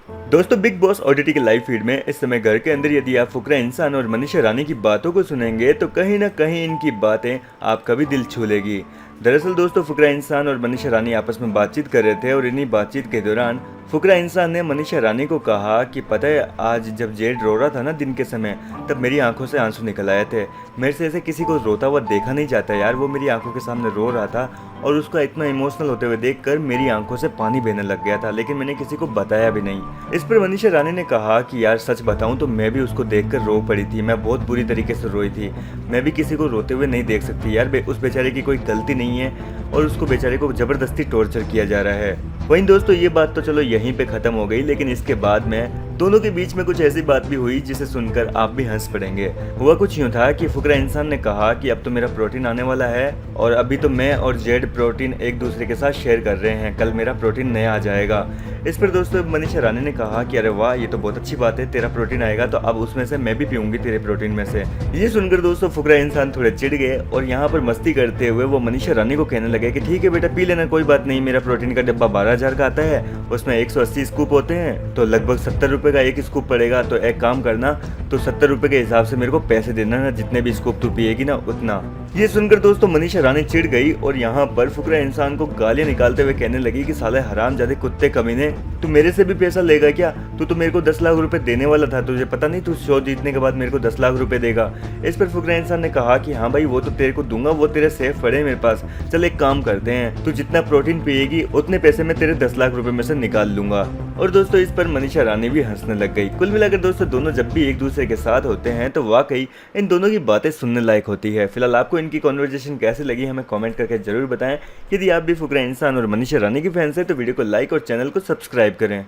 दोस्तों, big boss OTT के live feed में इस समय घर के अंदर यदि आप फुकरा इंसान और मनीषा रानी की बातों को सुनेंगे तो कहीं ना कहीं इनकी बातें आपका भी दिल छू लेगी। दरअसल दोस्तों, फुकरा इंसान और मनीषा रानी आपस में बातचीत कर रहे थे और इन्हीं बातचीत के दौरान फुकरा इंसान ने मनीषा रानी को कहा कि पता है, आज जब जेड रो रहा था ना दिन के समय, तब मेरी आंखों से आंसू निकल आए थे। मेरे से ऐसे किसी को रोता हुआ देखा नहीं जाता यार। वो मेरी आंखों के सामने रो रहा था और उसका इतना इमोशनल होते हुए देखकर मेरी आंखों से पानी बहने लग गया था, लेकिन मैंने किसी को बताया भी नहीं। इस पर मनीषा रानी ने कहा कि यार सच बताऊं तो मैं भी उसको देखकर रो पड़ी थी। मैं बहुत बुरी तरीके से रोई थी। मैं भी किसी को रोते हुए नहीं देख सकती यार। उस बेचारे की कोई गलती नहीं है और उसको बेचारे को जबरदस्ती टॉर्चर किया जा रहा है। वहीं दोस्तों, ये बात तो चलो यहीं पे खत्म हो गई, लेकिन इसके बाद में दोनों के बीच में कुछ ऐसी बात भी हुई जिसे सुनकर आप भी हंस पड़ेंगे। हुआ कुछ यूं था कि फुकरा इंसान ने कहा कि अब तो मेरा प्रोटीन आने वाला है और अभी तो मैं और जेड प्रोटीन एक दूसरे के साथ शेयर कर रहे हैं। कल मेरा प्रोटीन नया आ जाएगा। इस पर दोस्तों मनीषा रानी ने कहा कि अरे वाह, ये तो बहुत अच्छी बात है, तेरा प्रोटीन आएगा तो अब उसमें से मैं भी पीऊंगी तेरे प्रोटीन में से। ये सुनकर दोस्तों फुकरा इंसान थोड़े चिढ़ गए और यहाँ पर मस्ती करते हुए वो मनीषा रानी को कहने लगे कि ठीक है बेटा, पी लेना, कोई बात नहीं। मेरा प्रोटीन का डिब्बा 12,000 का आता है, उसमें 180 स्कूप होते हैं तो लगभग 70 रुपए का एक स्कूप पड़ेगा। तो एक काम करना, तो 70 रुपए के हिसाब से मेरे को पैसे देना ना, जितने भी स्कूप तू पिएगी ना उतना। ये सुनकर दोस्तों मनीषा रानी चिढ़ गई और यहाँ पर फुकरा इंसान को गालियां निकालते हुए कहने लगी कि साले हरामजादे कुत्ते कमीने, तू मेरे से भी पैसा लेगा क्या? तू तो मेरे को 10 लाख रुपए देने वाला था, तुझे पता नहीं तू शो जीतने के बाद मेरे को 10 लाख रुपए देगा। इस पर फुकरा इंसान ने कहा कि हाँ भाई, वो तो तेरे को दूंगा, वो तेरे सेफ पड़े हैं मेरे पास। चल एक काम करते हैं, तू जितना प्रोटीन पिएगी उतने पैसे मैं तेरे 10 लाख रुपए में से निकाल लूंगा। और दोस्तों इस पर मनीषा रानी भी हंसने लग गई। कुल मिलाकर दोस्तों दोनों जब भी एक दूसरे के साथ होते हैं तो वाकई इन दोनों की बातें सुनने लायक होती है। फिलहाल आपको इनकी कॉन्वर्जेशन कैसे लगी हमें कमेंट करके जरूर बताएं। यदि आप भी फुकरा इंसान और मनीषा रानी की फैंस हैं तो वीडियो को लाइक और चैनल को सब्सक्राइब करें।